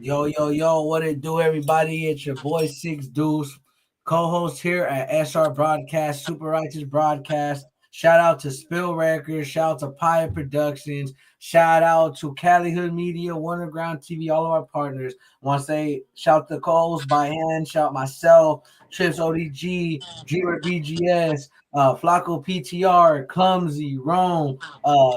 Yo, yo, yo, what it do, everybody? It's your boy Six Deuce, co-host here at SR Broadcast, Super Righteous Broadcast. Shout out to Spill Records, shout out to Pia Productions, shout out to Cali Hood Media, Wonderground TV, all of our partners. Want to say shout to co-host by hand, shout myself, Trips ODG, Dreamer BGS, Flacco PTR, Clumsy, Rome,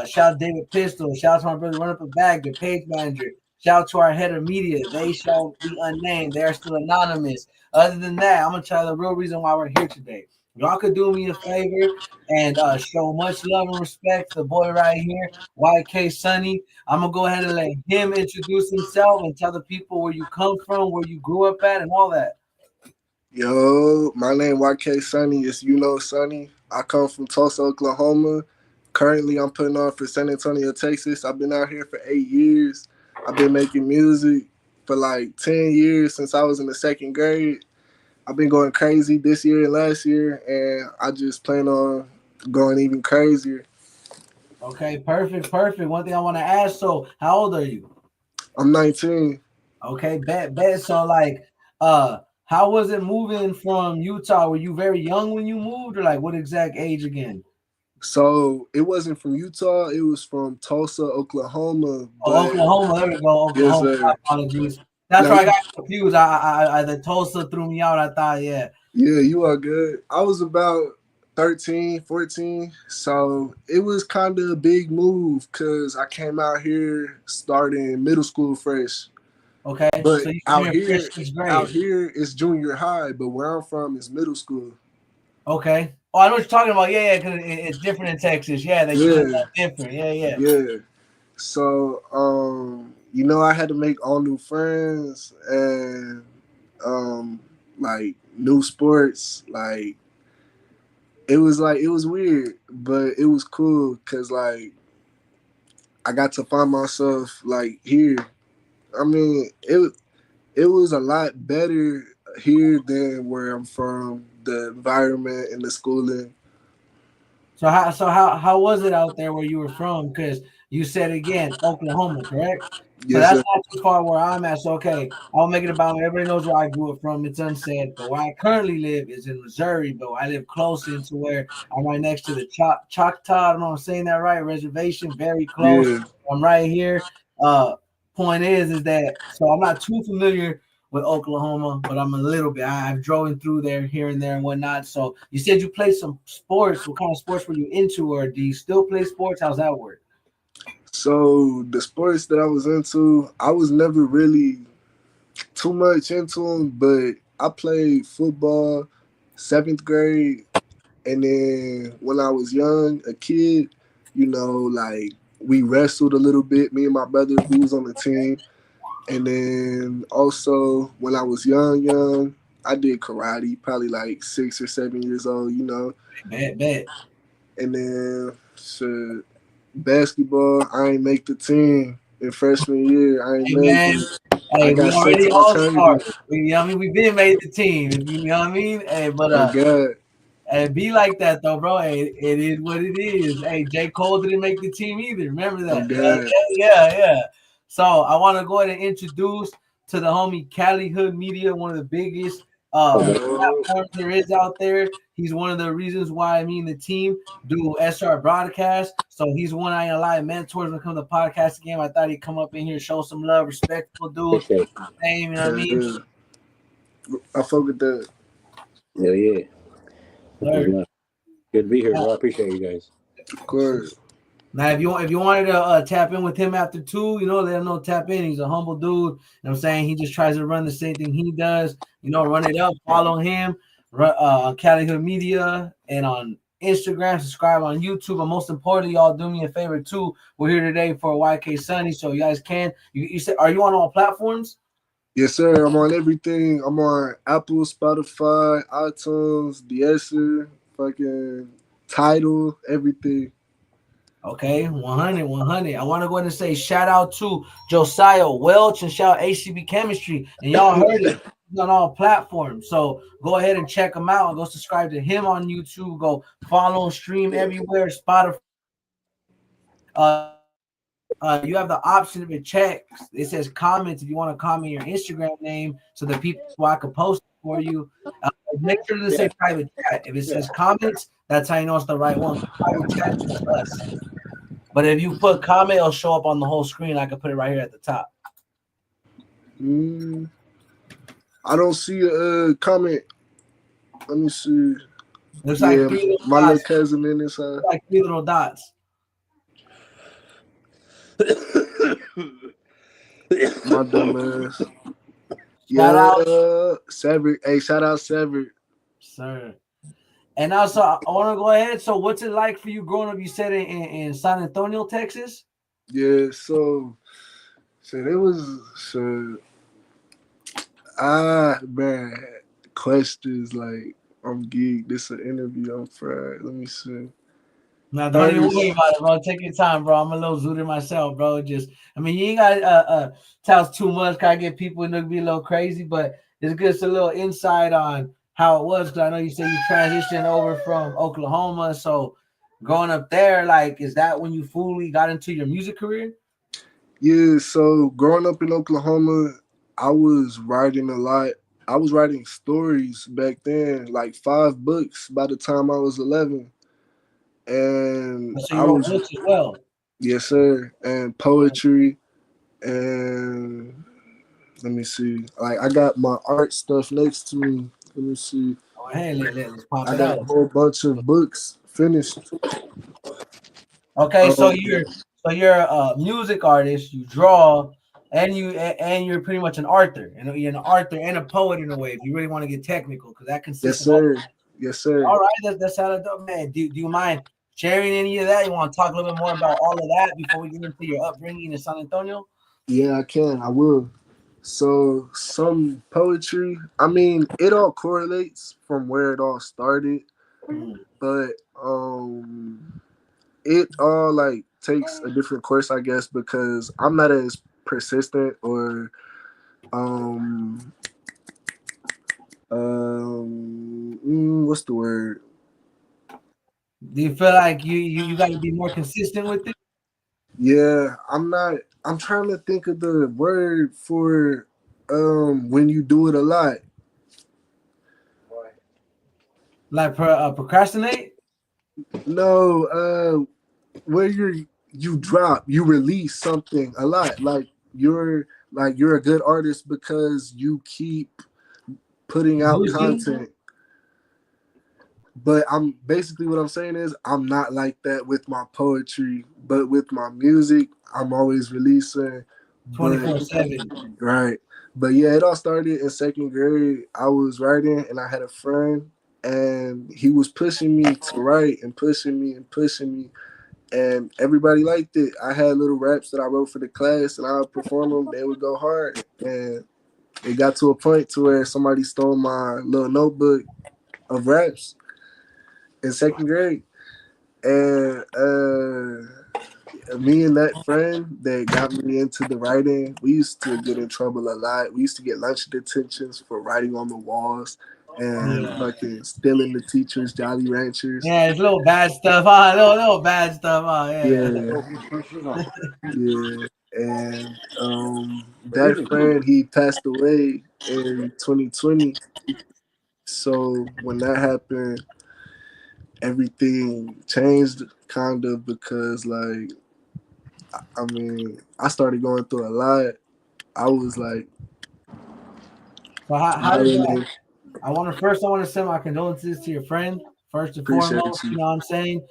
shout David Pistol, shout out to my brother Run Up a Bag, the page manager. Shout out to our head of media. They shall be unnamed. They are still anonymous. Other than that, I'm gonna tell you the real reason why we're here today. Y'all could do me a favor and show much love and respect to the boy right here, YKsonni. I'm gonna go ahead and let him introduce himself and tell the people where you come from, where you grew up at, and all that. Yo, my name YKsonni. It's Sonny. I come from Tulsa, Oklahoma. Currently, I'm putting on for San Antonio, Texas. I've been out here for 8 years. I've been making music for like 10 years since I was in the second grade. I've been going crazy this year and last year, and I just plan on going even crazier. Okay, perfect, perfect. One thing I want to ask: so, how old are you? I'm 19. Okay, bet. So how was it moving from Utah? Were you very young when you moved, or like what exact age again? So it wasn't from Utah, it was from Tulsa, Oklahoma. Oh, But Oklahoma. There we go. yes, Oklahoma. My sir. apologies. That's Now why I got confused. The Tulsa threw me out. I thought, yeah. Yeah, you are good. I was about 13, 14. So it was kind of a big move because I came out here starting middle school fresh. Okay. But So you come out here fresh here, sixth out grade. here it's junior high, but where I'm from is middle school. Okay. Oh, I know what you're talking about. Yeah, because it's different in Texas. Yeah, they do it Yeah, different. Yeah, yeah. yeah. So I had to make all new friends and um like new sports, it was weird, but it was cool because I got to find myself like here. I mean, it was a lot better here than where I'm from. The environment and the schooling. So how was it out there where you were from? Because you said again Oklahoma, correct? So Yes, that's sir. not too far where I'm at. So okay, I'll make it about everybody knows where I grew up from. It's unsaid, but where I currently live is in Missouri. But I live close into where I'm right next to the Choctaw. I don't know if I'm saying that right. Reservation, very close. Yeah. I'm right here. Uh, Point is that so I'm not too familiar with Oklahoma, but I'm a little bit. I've driven through there here and there and whatnot. So you said you played some sports. What kind of sports were you into, or do you still play sports? How's that work? So the sports that I was into, I was never really too much into them, but I played football seventh grade, and then when I was young, a kid, we wrestled a little bit. Me and my brother, we was on the team. And then also when I was young, I did karate, probably like 6 or 7 years old. Bet. And then shit, basketball, I ain't make the team in freshman year. I ain't Hey make man, it. I hey, we got sent already to all stars. alternative. You know what I mean? We've been made the team. You know what I mean? Hey, but Oh God, and be like that though, bro. Hey, it is what it is. Hey, J. Cole didn't make the team either. Remember oh that? God. Yeah. So I want to go ahead and introduce to the homie Cali Hood Media, one of the biggest Oh, platforms there is out there. He's one of the reasons why me and the team do SR broadcast. So he's one I ain't a lot of mentors when it comes to podcast game. I thought he'd come up in here, show some love, respectful dude. Appreciate it. Same, you know what I hell mean? yeah. I fuck with that. Hell yeah. Sir. Good to be here, bro. I appreciate you guys. Of course. Now, if you wanted to tap in with him after two, let him know tap in. He's a humble dude. You know what I'm saying? He just tries to run the same thing he does. Run it up, follow him, on Cali Hood Media and on Instagram, subscribe on YouTube. And most importantly, y'all do me a favor too. We're here today for YKsonni, so you guys can. You said, are you on all platforms? Yes, sir. I'm on everything. I'm on Apple, Spotify, iTunes, Deezer, fucking Title, everything. Okay, 100, 100. I want to go ahead and say shout out to Josiah Welch and shout out ACB Chemistry. And y'all heard it. He's on all platforms. So go ahead and check him out and go subscribe to him on YouTube. Go follow, stream everywhere. Spotify. you have the option if it checks. It says comments if you want to comment your Instagram name so that people I could post it for you. Make sure to say private chat. If it says comments, that's how you know it's the right one. Private chat just us. But if you put comment, it'll show up on the whole screen. I can put it right here at the top. I don't see a comment. Let me see. Looks like Yeah, three little my little dots. cousin in this side. Like three little dots. My dumb ass. Shout out, Yeah, Severed. Hey, shout out Severed. sir. And also, I want to go ahead. So, what's it like for you growing up? You said in San Antonio, Texas. Yeah, so shit, it was shit. Man, questions like I'm geeked. This an interview. I'm fried. Let me see. No, don't even First, worry about it, bro. Take your time, bro. I'm a little zooted myself, bro. Just, I mean, you ain't got tell us too much. Cause I get people to be a little crazy, but it's just a little insight on how it was. Cause I know you said you transitioned over from Oklahoma, so growing up there, like, is that when you fully got into your music career? yeah. So growing up in Oklahoma, I was writing a lot. I was writing stories back then, like 5 books by the time I was 11, and So I you wrote was books as well. yes, sir, and poetry and let me see. Like I got my art stuff next to me. Let me see. Oh, hey, let's pop I it got out. a whole bunch of books finished. Okay, so Um, you're a music artist. You draw, and you're pretty much an author. And you're an author and a poet in a way. If you really want to get technical, because that yes, consists of all. sir. Yes, sir. All right, that's how it does, man. Do you mind sharing any of that? You want to talk a little bit more about all of that before we get into your upbringing in San Antonio? Yeah, I can. I will. So some poetry. I mean, it all correlates from where it all started, Mhm. but it all like takes a different course, I guess, because I'm not as persistent or um what's the word? Do you feel like you got to be more consistent with it? Yeah, I'm not. I'm trying to think of the word for when you do it a lot. Like procrastinate? No, where you drop, you release something a lot. Like you're a good artist because you keep putting out Producing? content. But I'm basically what I'm saying is I'm not like that with my poetry, but with my music, I'm always releasing. But 24/7. right. But yeah, it all started in second grade. I was writing and I had a friend and he was pushing me to write and pushing me and pushing me. And everybody liked it. I had little raps that I wrote for the class and I would perform them. They would go hard. And it got to a point to where somebody stole my little notebook of raps in second grade. And me and that friend that got me into the writing, we used to get in trouble a lot. We used to get lunch detentions for writing on the walls and Yeah. fucking stealing the teachers' Jolly Ranchers. Yeah, it's little bad stuff. Little bad stuff. Yeah. Yeah, yeah. And that friend, he passed away in 2020. So when that happened, everything changed kind of because like I mean, I started going through a lot. I was like, So how not did that? really I want to send my condolences to your friend first and appreciate foremost. you. You know what I'm saying?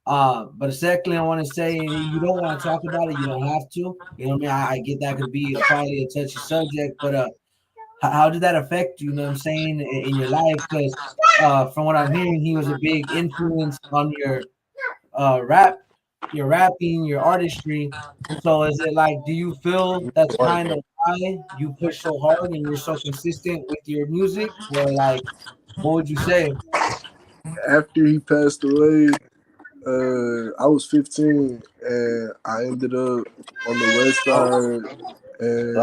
But secondly, I want to say you don't want to talk about it. You don't have to. You know what I mean? I get that could be probably a touchy subject, but how did that affect you? You know what I'm saying in your life? Because from what I'm hearing, he was a big influence on rap, your rapping, your artistry. So is it like, do you feel that's kind of why you push so hard and you're so consistent with your music? Or like, what would you say? After he passed away, I was 15 and I ended up on the west side. And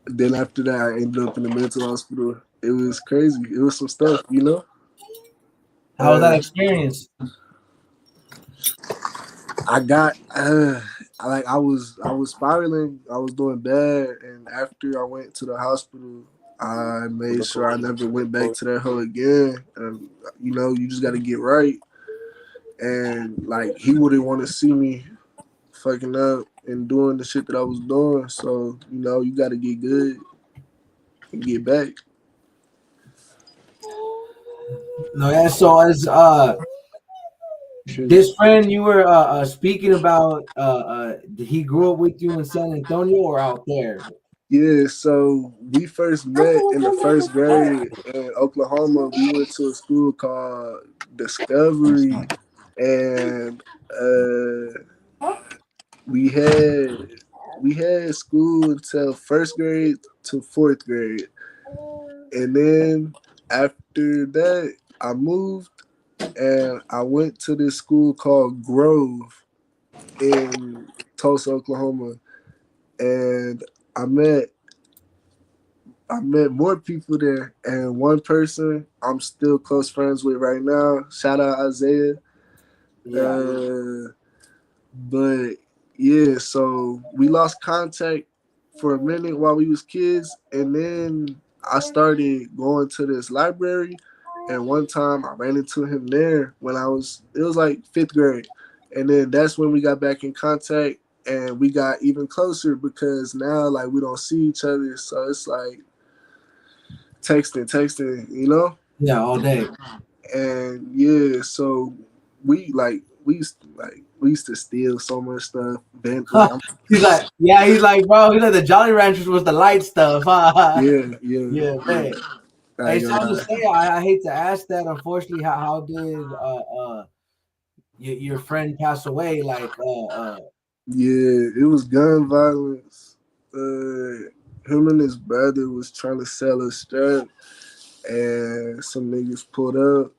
then after that, I ended up in the mental hospital. It was crazy. It was some stuff. How was that Uh, experience? I got I was spiraling. I was doing bad, and after I went to the hospital, I made sure I never went back to that hole again. And you just got to get right. And like he wouldn't want to see me fucking up and doing the shit that I was doing. So you got to get good and get back. No, yeah. So as this friend you were speaking about, he grew up with you in San Antonio or out there? Yeah, so we first met in the first grade in Oklahoma. We went to a school called Discovery, and we had we had school until first grade to fourth grade, and then after that, I moved and I went to this school called Grove in Tulsa, Oklahoma, and I met I met more people there, and one person I'm still close friends with right now. Shout out Isaiah. Yeah. Uh, but yeah, so we lost contact for a minute while we was kids, and then I started going to this library, and one time I ran into him there when it was like fifth grade, and then that's when we got back in contact, and we got even closer because now like we don't see each other, so it's like texting. Yeah, all day. And yeah, so we used to steal so much stuff. Then He's like, bro, he's like the Jolly Ranchers was the light stuff. yeah, yeah, Yeah, yeah. man. I Hey, ain't something gonna to lie. say. I hate to ask that. Unfortunately, how did your friend pass away? Like Yeah, it was gun violence. Him and his brother was trying to sell a strap, and some niggas pulled up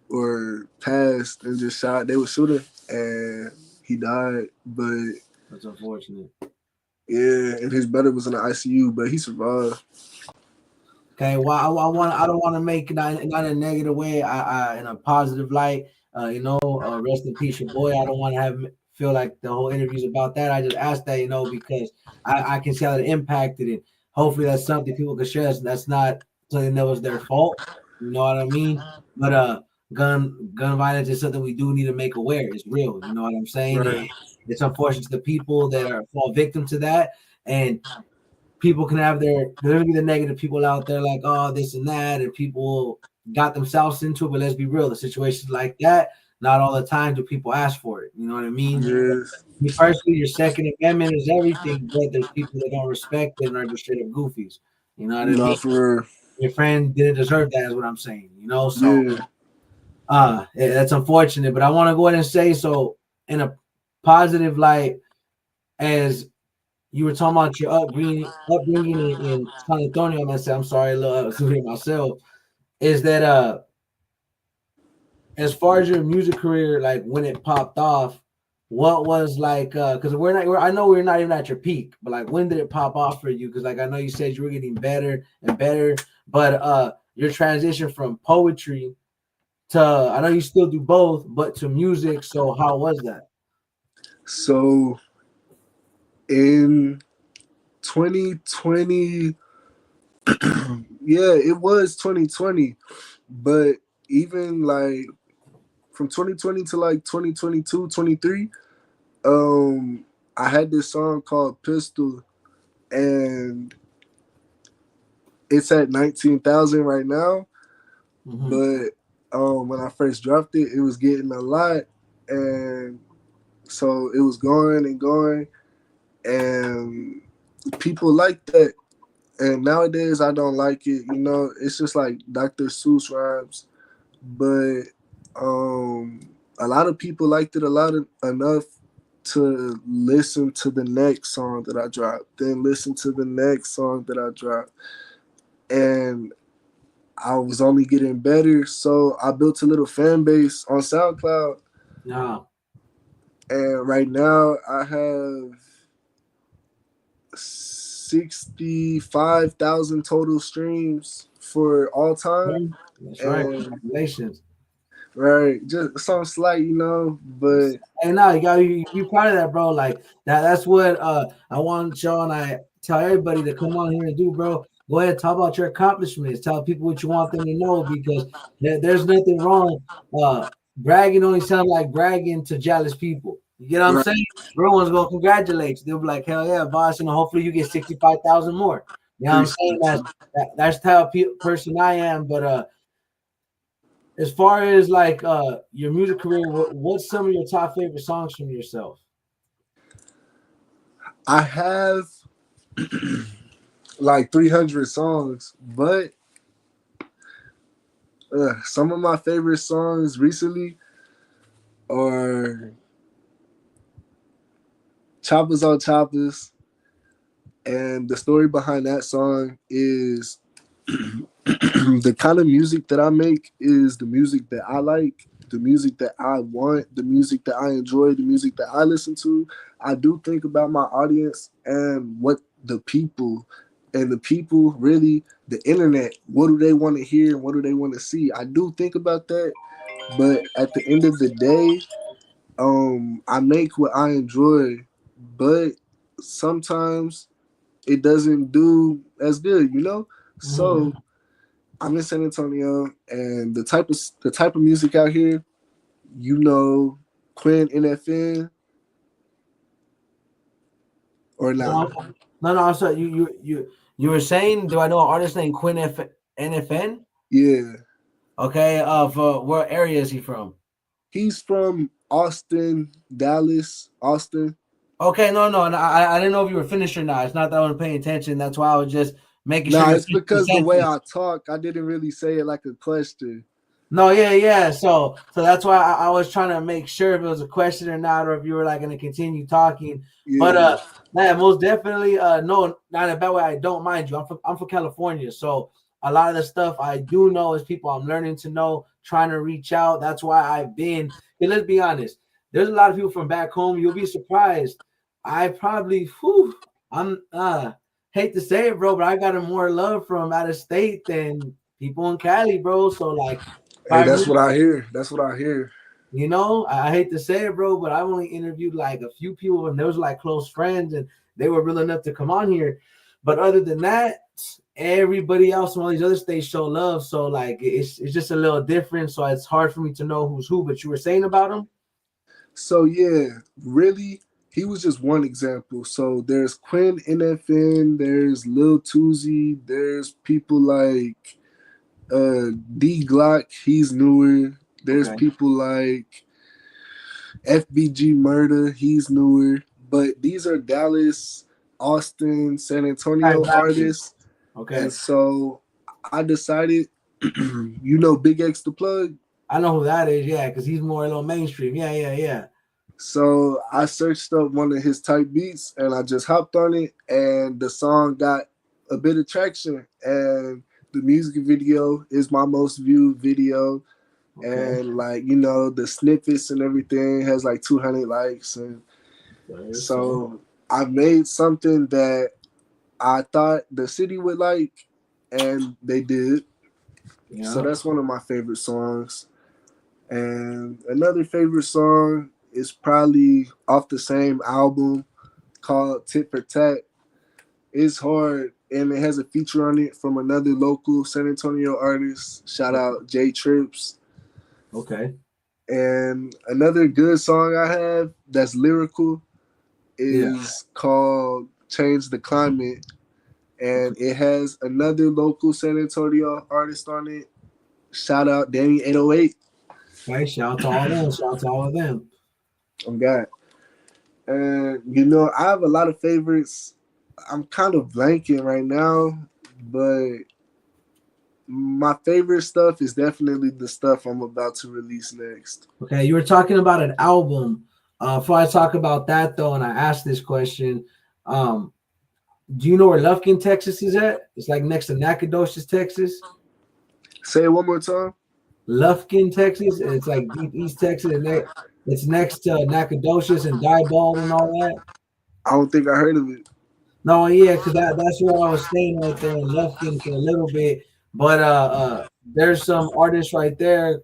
or passed and just shot. They were shooting, and he died. But that's unfortunate. yeah, and his brother was in the ICU, but he survived. Okay, well, I don't want to make it not in a negative way. I in a positive light. Rest in peace, your boy. I don't want to feel like the whole interview's about that. I just asked that, because I can see how it impacted it. Hopefully, that's something people can share. That's not something that was their fault. You know what I mean? But gun violence is something we do need to make aware. It's real. You know what I'm saying? Right. It's unfortunate to the people that fall victim to that, and people can have there's gonna be the negative people out there like, oh, this and that, and people got themselves into it. But let's be real, the situations like that, not all the time do people ask for it. You know what I mean? Yes. Me personally, your Second Amendment is everything, but there's people that don't respect it and are just straight up goofies. You know what I mean? Nah, for real. Your friend didn't deserve that, is what I'm saying. So Yeah. that's unfortunate. But I want to go ahead and say, so in a positive light, as you were talking about your upbringing in San Antonio. I'm gonna say, I'm sorry, a little myself. Is that as far as your music career, like when it popped off, what was like? Because I know we're not even at your peak, but like when did it pop off for you? Because like I know you said you were getting better and better, but your transition from poetry to, I know you still do both, but to music. So how was that? So in 2020, yeah, it was 2020, but even like from 2020 to like 2022, 23, I had this song called Pistol, and it's at 19,000 right now. Mm-hmm. But when I first dropped it, it was getting a lot, and so it was going and going, and people like that. And nowadays, I don't like it. It's just like Dr. Seuss rhymes. But a lot of people liked it enough to listen to the next song that I dropped, then listen to the next song that I dropped, and I was only getting better. So I built a little fan base on SoundCloud, No. and right now I have 65,000 total streams for all time. That's right. And Congratulations. right? Just something slight, you know. But Hey, no, you got you be proud of that, bro. Like that's what I want y'all and I tell everybody to come on here and do, bro. Go ahead, talk about your accomplishments. Tell people what you want them to know because there's nothing wrong. Bragging only sounds like bragging to jealous people. You get what I'm right, saying? Everyone's gonna congratulate you. They'll be like, "Hell yeah, boss!" And hopefully you get 65,000 more. You know what I'm saying? appreciate you. That's the type of person I am. But as far as like your music career, what's some of your top favorite songs from yourself? I have like 300 songs, but some of my favorite songs recently are Choppers on Choppers, and the story behind that song is the kind of music that I make is the music that I like, the music that I want, the music that I enjoy, the music that I listen to. I do think about my audience and what the people really the internet, what do they want to hear and what do they want to see? I do think about that, but at the end of the day, I make what I enjoy, but sometimes it doesn't do as good, you know? Mhm. So I'm in San Antonio, and the type of music out here, you know, Quinn NFN or nah? No, no. So you were saying, do I know an artist named NFN? Yeah, Okay, for what area is he from? he's from Austin, Dallas, Austin. Okay, no, and I didn't know if you were finished or not. It's not that I was paying attention. That's why I was just making sure Nah, you're it's finished the because the way sentence. I talk, I didn't really say it like a question. No, yeah. So that's why I was trying to make sure if it was a question or not, or if you were like going to continue talking. But Yeah, man, most definitely, no, not in a bad way. I don't mind you. I'm from California, so a lot of the stuff I do know is people I'm learning to know, trying to reach out. That's why I've been. And let's be honest, there's a lot of people from back home. You'll be surprised. I probably, I'm hate to say it, bro, but I got more love from out of state than people in Cali, bro. So like. hey, I that's really, what I hear. That's what I hear. I hate to say it, bro, but I've only interviewed like a few people, and those like close friends, and they were real enough to come on here. But other than that, everybody else in all these other states show love. So like, it's just a little different. So it's hard for me to know who's who. But you were saying about them? So yeah, really, he was just one example. So there's Quinn NFN, there's Lil Tuzi, there's people like D Glock, he's newer. There's Okay. people like FBG Murder, he's newer. But these are Dallas, Austin, San Right, Antonio rappers. artists. And Okay. so I decided, you know, Big X the plug. I know who that is. Yeah, because he's more a little mainstream. Yeah. So I searched up one of his type beats and I just hopped on it, and the song got a bit of traction, and the music video is my most viewed video, Okay. and like, you know, the snippets and everything has like 200 likes. And So so I made something that I thought the city would like, and they did. So yeah. that's one of my favorite songs. And another favorite song is probably off the same album called Tit for Tat. It's hard, and it has a feature on it from another local San Antonio artist. Shout out J Trips. Okay. And another good song I have that's lyrical Yeah. is called Change the Climate. Okay. And it has another local San Antonio artist on it. Shout out Danny 808. Okay. Shout out to all them. Shout out to all of them. Oh God. And you know, I have a lot of favorites. I'm kind of blanking right now, but my favorite stuff is definitely the stuff I'm about to release next. Okay, you were talking about an album. Before I talk about that though, and I asked this question, um, do you know where Lufkin, Texas is at? It's like next to Nacogdoches, Texas. Say it one more time. Lufkin, Texas. It's like deep East Texas, and it's next to Nacogdoches and Diboll and all that. I don't think I heard of it. No, yeah, because that's where I was staying right there in Lufkin for a little bit. But there's some artists right there.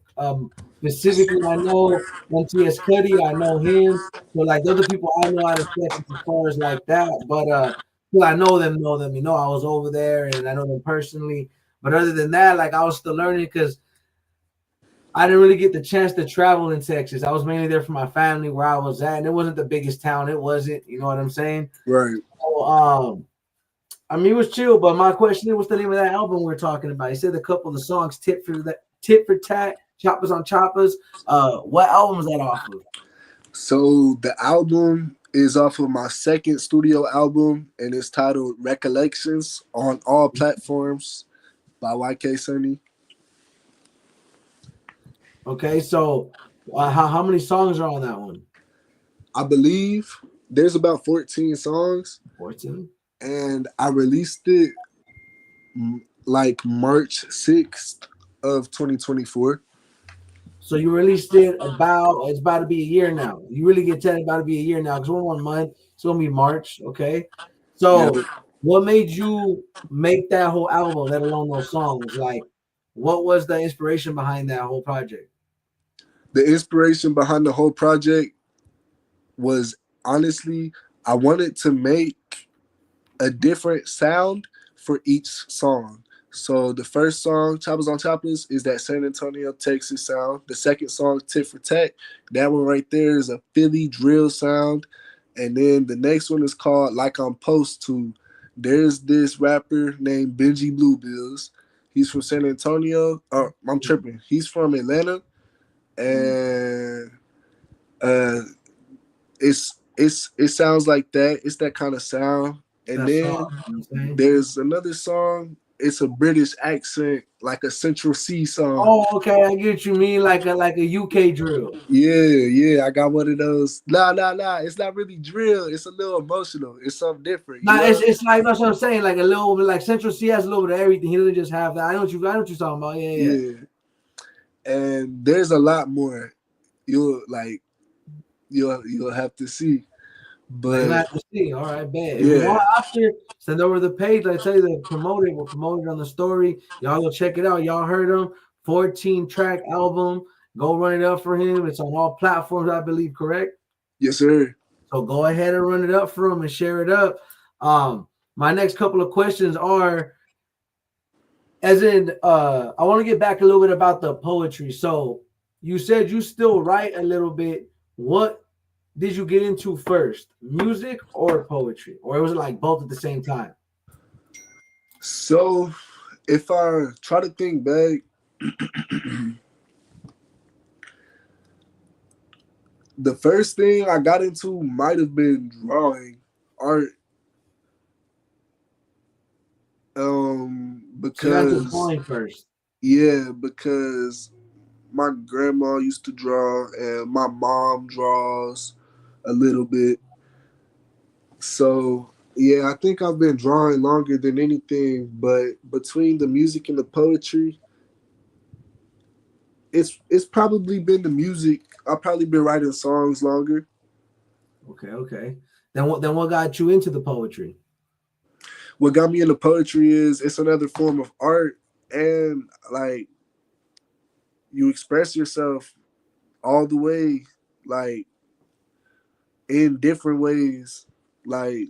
Specifically, I know MTS Cuddy, I know him. So like those are people I know out of Texas as far as like that. But well, I know them. You know, I was over there and I know them personally. But other than that, like I was still learning because I didn't really get the chance to travel in Texas. I was mainly there for my family where I was at, and it wasn't the biggest town. It wasn't, you know what I'm saying? Right. So, I mean, it was chill. But my question is, what's the name of that album we're talking about? You said a couple of the songs, Tit for Tat, Choppers on Choppers. What album is that off of? So the album is off of my second studio album, and it's titled Recollections on all platforms by YKsonni. Okay, so how many songs are on that one? I believe there's about 14 songs, 14. and I released it like March 6th of 2024. So you released it it's about to be a year now. You really get that about to be a year now because one more month. It's gonna be March. Okay. Yeah. So what made you make that whole album, let alone those songs? Like, what was the inspiration behind that whole project? The inspiration behind the whole project was honestly, I wanted to make a different sound for each song. So the first song, Choppers on Choppers, is that San Antonio, Texas sound. The second song, Tit for Tat, that one right there is a Philly drill sound. And then the next one is called Like I'm Supposed To. There's this rapper named Benji Bluebills. He's from San Antonio. I'm tripping. He's from Atlanta. And uh it sounds like that. It's that kind of sound. And That's then all. You know what I'm saying? there's another song. It's a British accent, like a Central C song. Oh, okay. I get what you mean, like a UK drill. Yeah. I got one of those. Nah. It's not really drill. It's a little emotional. It's something different, you Nah, know? it's like that's what I'm saying. Like a little bit, like Central C has a little bit of everything. He doesn't just have that. I know what you're talking about. Yeah. Yeah. And there's a lot more. You'll like you'll have to see. Like you But have to see. All right, bet. If you yeah. want after, send over the page. Like I tell you to promote it. We'll promote it on the story. Y'all go check it out. Y'all heard him. 14 track album. Go run it up for him. It's on all platforms, I believe, correct? Yes, sir. So go ahead and run it up for him and share it up. My next couple of questions are as in I want to get back a little bit about the poetry. So you said you still write a little bit. What did you get into first, music or poetry, or was it like both at the same time? So if I try to think back, the first thing I got into might have been drawing art. So you got to Because drawing first. yeah, because my grandma used to draw and my mom draws a little bit. So yeah, I think I've been drawing longer than anything, but between the music and the poetry, it's probably been the music. I've probably been writing songs longer. Okay. Then what got you into the poetry? What got me into poetry is it's another form of art, and like you express yourself all the way, like in different ways. Like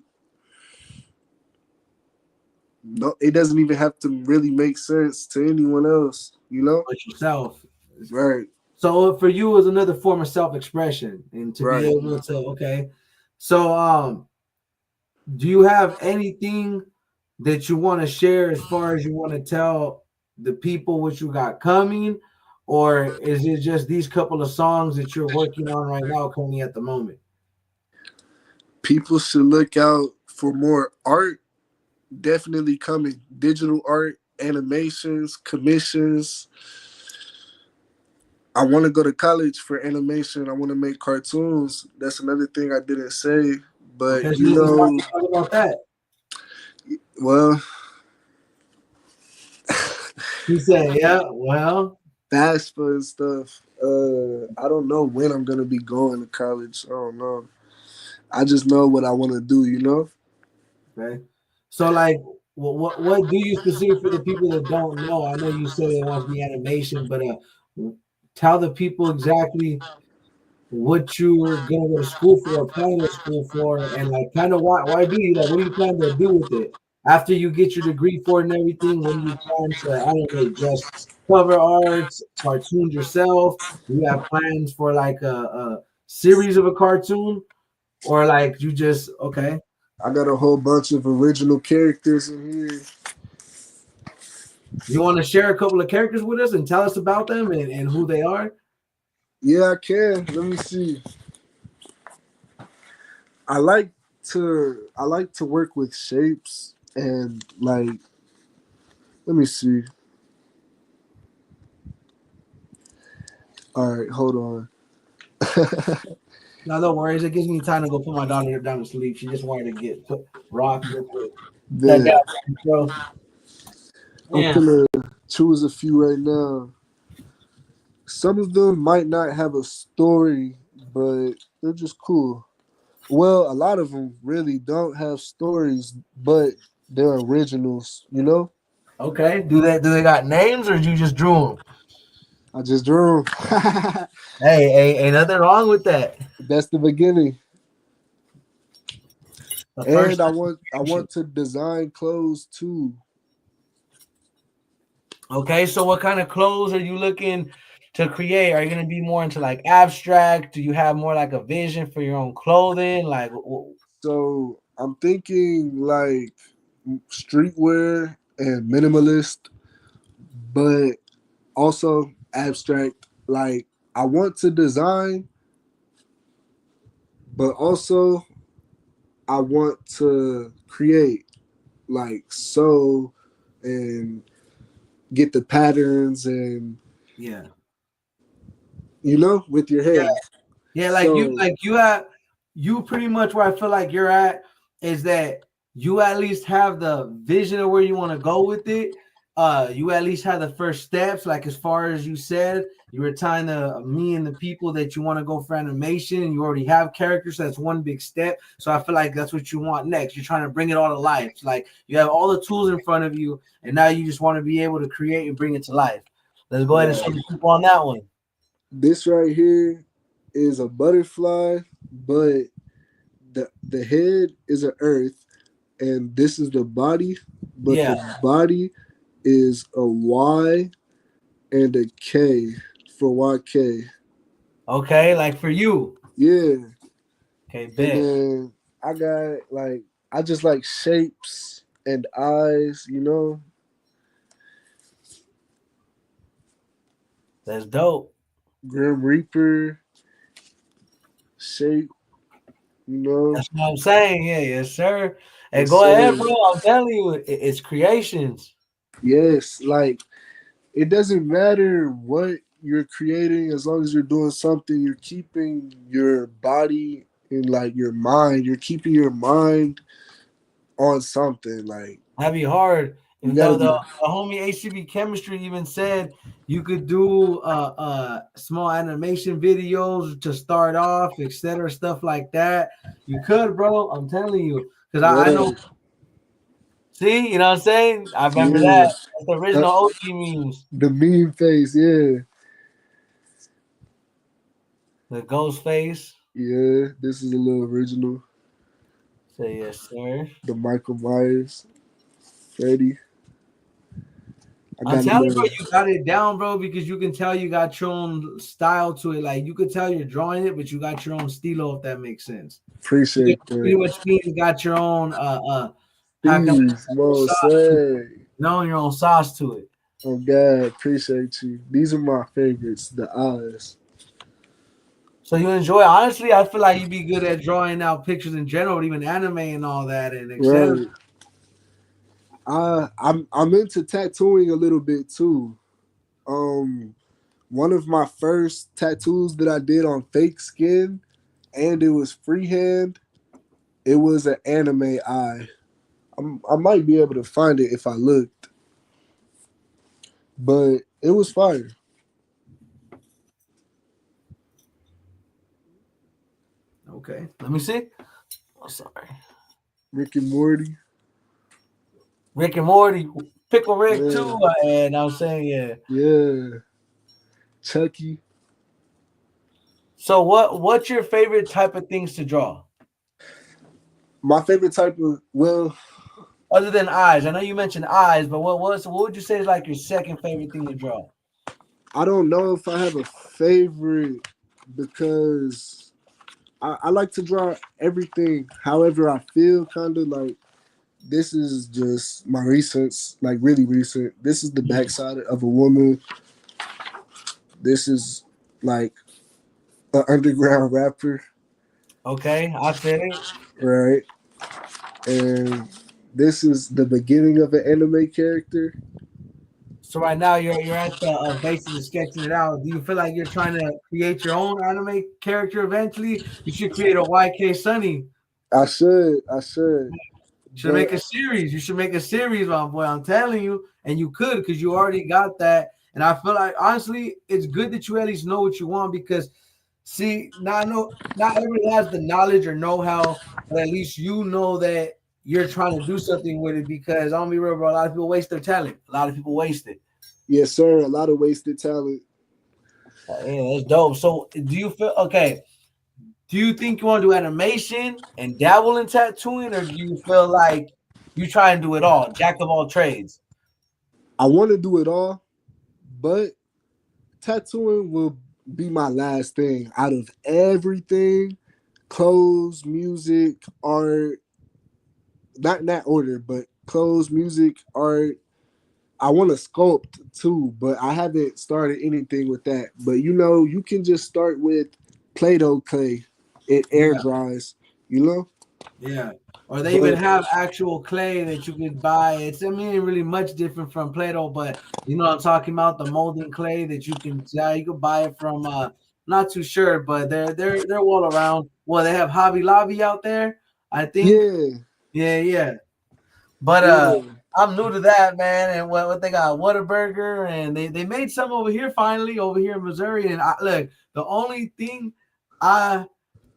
no, it doesn't even have to really make sense to anyone else, you know? But yourself. Right, So for you, it was another form of self-expression, and to be right. able to okay. So do you have anything that you want to share as far as you want to tell the people what you got coming, or is it just these couple of songs that you're working on right now currently at the moment? People should look out for more art. Definitely coming. Digital art, animations, commissions. I want to go to college for animation. I want to make cartoons. That's another thing I didn't say. But Okay, so you know, let's talk about that. well, He said, "Yeah, well, FAFSA and stuff. I don't know when I'm gonna be going to college. I don't know. I just know what I want to do. You know. okay." So, like, what do you specific for the people that don't know? I know you said it wants to be animation, but tell the people exactly what you're gonna go to school for, plan to go to school for, and like kind of why do you like what do you plan to do with it after you get your degree for it and everything? What do you plan to animate? Just cover arts, cartoons yourself? Do you have plans for like a series of a cartoon, or like you just okay? I got a whole bunch of original characters in here. You want to share a couple of characters with us and tell us about them and who they are? Yeah, I can. Let me see. I like to work with shapes and like let me see. All right, hold on. No, no worries. It gives me time to go put my daughter down to sleep. She just wanted to get put rocked real quick. That Then got bro. I'm Yeah. gonna choose a few right now. Some of them might not have a story, but they're just cool. Well, a lot of them really don't have stories, but they're originals. You know, Okay. Do they got names or you just drew them? I just drew them. Hey, ain't nothing wrong with that. That's the beginning. The And first I want to design clothes too. okay, so what kind of clothes are you looking to create? Are you gonna be more into like abstract? Do you have more like a vision for your own clothing? Like, So I'm thinking like streetwear and minimalist, but also abstract. Like I want to design, but also I want to create, like sew and get the patterns and yeah. with your hands. Yeah, So you pretty much where I feel like you're at is that you at least have the vision of where you want to go with it. You at least have the first steps, like as far as you said, you were tying me and the people that you want to go for animation, and you already have characters. So that's one big step. So I feel like that's what you want next. You're trying to bring it all to life. It's like you have all the tools in front of you, and now you just want to be able to create and bring it to life. Let's go ahead and show right. the people on that one. This right here is a butterfly, but the head is an earth, and this is the body, but Yeah. the body is a Y and a K for YK. Okay, like for you. Yeah. Okay, And bet. then I got like I just like shapes and eyes. That's dope. Grim Reaper shape. That's what I'm saying. Yeah, yes, sir. Hey, Yes, go ahead, sir. bro. I'm telling you, it's creations. Yes, like it doesn't matter what you're creating as long as you're doing something, you're keeping your body and like your mind, you're keeping your mind on something. Like That'd be hard. you And gotta the homie HCB Chemistry even said you could do small animation videos to start off, etc., stuff like that. You could, bro. I'm telling you, because I know. right. See, you know what I'm saying? I remember that. Yeah. That's the Uh, original OG memes. the meme face, yeah. The ghost face. Yeah, this is a little original. Say yes, sir. The Michael Myers, Freddy. I I'm got a telling you, bro, little you got it down, bro, because you can tell you got your own style to it. Like you could tell you're drawing it, but you got your own stilo, if that makes sense. You appreciate pretty that. much mean you got your own how can I These more sauce to it. say. Your own sauce to it. Oh God, appreciate you. These are my favorites, the eyes. So you enjoy honestly, I feel like you'd be good at drawing out pictures in general, even anime and all that and etc. Right. I'm into tattooing a little bit too. Um One of my first tattoos that I did on fake skin, and it was freehand. It was an anime eye. I might be able to find it if I looked, but it was fire. Okay. Let me see. Oh, sorry. Rick and Morty. Rick and Morty, Pickle Rick too. Yeah, And I'm saying, yeah. yeah. Chucky. So what's your favorite type of things to draw? My favorite type of Other than eyes. I know you mentioned eyes, but what would you say is like your second favorite thing to draw? I don't know if I have a favorite because I like to draw everything however I feel, kind of like this is just my recent, like really recent. This is the backside of a woman. This is like an underground rapper, Okay, I feel it. right? And this is the beginning of an anime character. So right now you're at the basically sketching it out. Do you feel like you're trying to create your own anime character eventually? You should create a YKsonni. I should, Should but make a series. You should make a series, my boy. I'm telling you, and you could because you already got that. And I feel like honestly, it's good that you at least know what you want because see, now I know not everybody has the knowledge or know-how, but at least you know that you're trying to do something with it because I'm gonna be real, bro. A lot of people waste their talent. A lot of people waste it. yes, sir, a lot of wasted talent. Yeah, that's dope. So do you feel okay? Do you think you want to do animation and dabble in tattooing, or do you feel like you try and do it all, jack of all trades? I want to do it all, but tattooing will be my last thing out of everything. Clothes, music, art, not in that order, but clothes, music, art. I want to sculpt too, but I haven't started anything with that. But you can just start with Play-Doh clay. It air Yeah, dries, you know? yeah. Or they even But have actual clay that you could buy. It's I mean, ain't really much different from Play-Doh, but you know what I'm talking about the molding clay that you can yeah, you could buy it from not too sure, but they're all around. Well, they have Hobby Lobby out there, I think. yeah, Yeah, yeah. But yeah. I'm new to that, man. And what they got, Whataburger, and they made some over here finally over here in Missouri. And look, the only thing I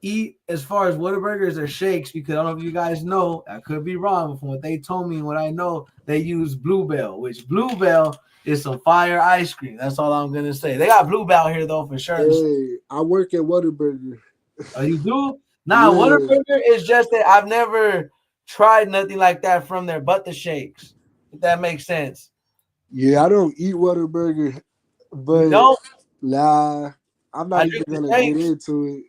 eat as far as Whataburger is their shakes because I don't know if you guys know. I could be wrong, but from what they told me and what I know, they use Bluebell, which Bluebell is some fire ice cream. That's all I'm gonna say. They got Bluebell here though for sure. Hey, I work at Whataburger. Oh, you do? Nah, Yeah, Whataburger is just that I've never tried nothing like that from there, but the shakes. If that makes sense. yeah. I don't eat Whataburger, You but don't? nah, I'm I not even drink the gonna get shakes. into it.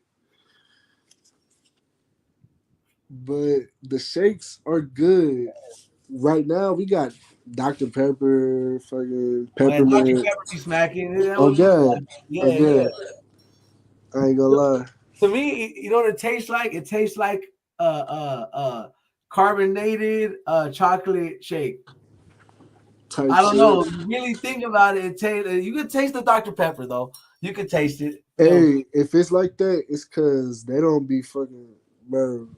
But the shakes are good. Right now, we got Dr. Pepper, fucking When Dr. peppermint. Pepper be smacking, that Oh, would be God. Oh, yeah, yeah. God. I ain't gonna lie. To me, you know what it tastes like? It tastes like carbonated chocolate shake. Type I don't shit. know. You really think about it, it tastes. You can taste the Dr. Pepper though. You can taste it. Yo, Hey, if it's like that, it's because they don't be fucking, bro.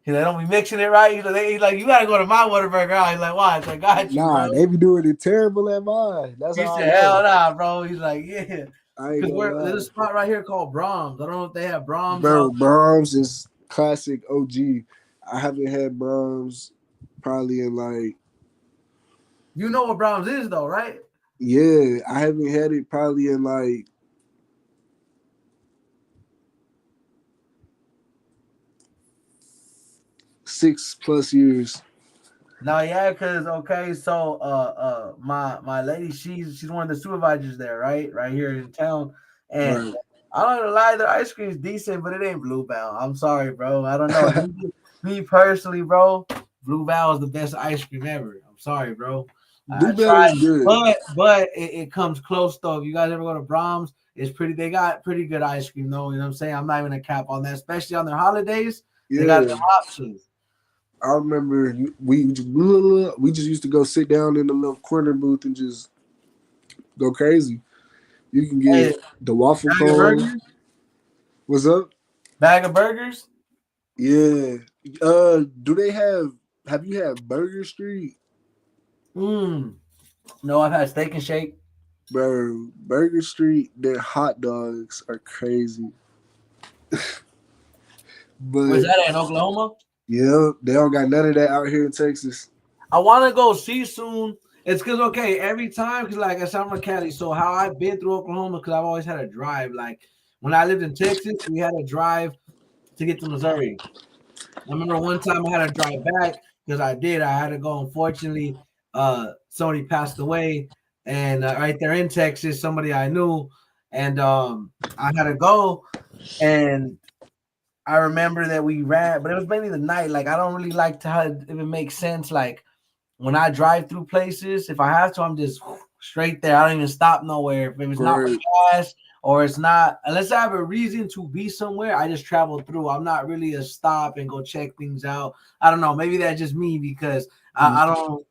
they don't be mixing it right. He's like, you gotta go to my Whataburger. He's like, why? It's like, got you, Nah, bro. they be doing it terrible at mine. That's He how I said, hell know. nah, bro. He's like, yeah. I ain't Because gonna there's a lie. spot right here called Brahms. I don't know if they have Brahms Bro, out. Brahms is classic OG. I haven't had Brahms probably in like, You know what Brahms is though, right? yeah, I haven't had it probably in like 6+ years. No, yeah, because okay, so my lady, she's one of the supervisors there, right here in town, and Right. I don't gonna lie, their ice cream is decent, but it ain't Bluebell. I'm sorry, bro. I don't know. Me personally, bro, Bluebell is the best ice cream ever. I'm sorry, bro. I Bluebell tried, is good. but it comes close though. If you guys ever go to Brahms, it's pretty. They got pretty good ice cream though. You know what I'm saying? I'm not even a cap on that, especially on their holidays. They got Yeah. them options. I remember we just used to go sit down in the little corner booth and just go crazy. You can Hey, get the waffle bag of cone. burgers. What's up? Bag of burgers? Yeah. Do they have you had Burger Street? No, I've had steak and shake. Bro, Burger Street, their hot dogs are crazy. Where's But that at in Oklahoma? yeah, they don't got none of that out here in Texas. I want to go see soon. It's because okay, every time because like I said, I'm from Cali, so how I've been through Oklahoma because I've always had a drive. Like when I lived in Texas, we had a drive to get to Missouri. I remember one time I had to drive back because I did. I had to go. Unfortunately, somebody passed away, and right there in Texas, somebody I knew, and I had to go. And I remember that we ran, but it was mainly the night. Like I don't really like to how if it makes sense. Like when I drive through places, if I have to, I'm just straight there. I don't even stop nowhere. If it's not for Right. gas or it's not, unless I have a reason to be somewhere, I just travel through. I'm not really a stop and go check things out. I don't know. Maybe that's just me because I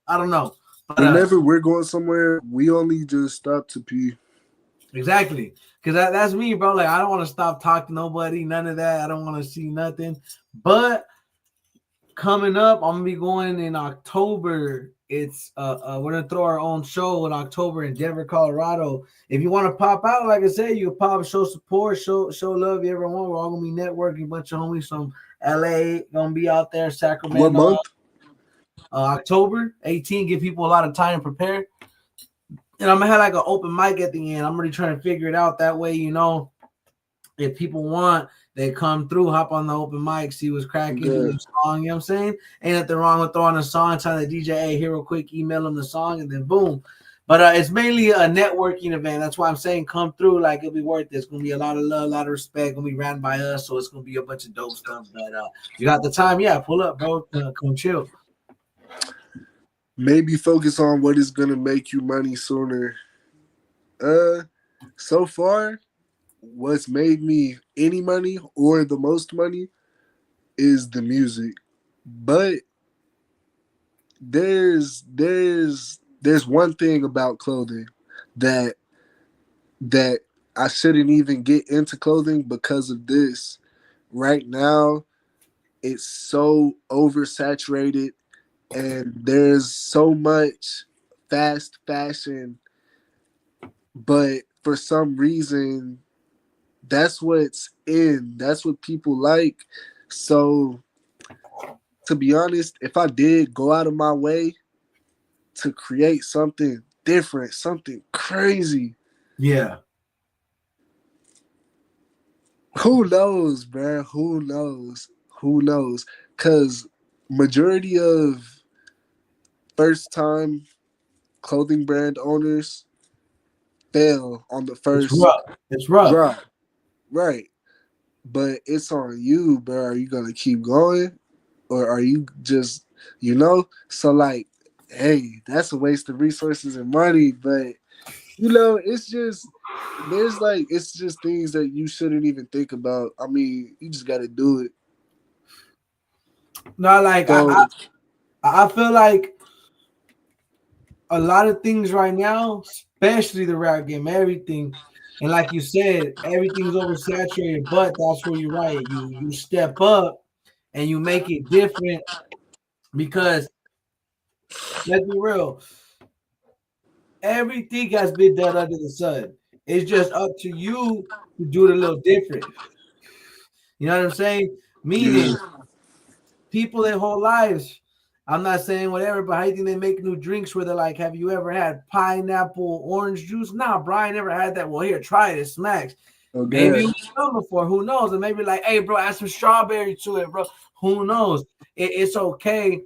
don't know. But Whenever we're going somewhere, we only just stop to pee. exactly. Because that's me, bro. Like I don't want to stop talking to nobody, none of that. I don't want to see nothing. But coming up, I'm gonna be going in October. It's we're gonna throw our own show in October in Denver, Colorado. If you want to pop out, like I said, you can pop, show support, show love. You ever want? We're all gonna be networking. A bunch of homies from LA gonna be out there, What Sacramento, month? October 18. Give people a lot of time to prepare. And I'm gonna have like an open mic at the end. I'm really trying to figure it out that way, if people want, they come through, hop on the open mic, see what's cracking, do Good. the song, you know what I'm saying? Ain't nothing wrong with throwing a song, telling the DJ, hey, here real quick, email them the song, and then boom. But it's mainly a networking event. That's why I'm saying come through, like it'll be worth it. It's gonna be a lot of love, a lot of respect, gonna be ran by us, so it's gonna be a bunch of dope stuff. But if you got the time, yeah, pull up, bro. Come chill. Maybe focus on what is gonna make you money sooner. So far, what's made me any money or the most money is the music. But there's one thing about clothing that that I shouldn't even get into clothing because of this. Right now, it's so oversaturated and there's so much fast fashion, but for some reason that's what's in. That's what people like. So to be honest, if I did go out of my way to create something different, something crazy, Yeah. who knows, man? Who knows? Who knows? Cause majority of first time clothing brand owners fail on the It's first rough. It's rough. drop. Right. But it's on you, bro. Are you gonna keep going? Or are you just So like, hey, that's a waste of resources and money, but it's just it's just things that you shouldn't even think about. I mean, you just gotta do it. No, like So I feel like a lot of things right now, especially the rap game, everything. And like you said, everything's oversaturated, but that's where you're right. You step up and you make it different because let's be real, everything has been done under the sun. It's just up to you to do it a little different. You know what I'm saying? yeah. Meaning people their whole lives. I'm not saying whatever, but how do you think they make new drinks where they're like, have you ever had pineapple orange juice? Nah, Brian never had that. Well, here, try it. It smacks. Maybe Okay. it was done before. Who knows? And maybe like, hey, bro, add some strawberry to it, bro. Who knows? It's okay.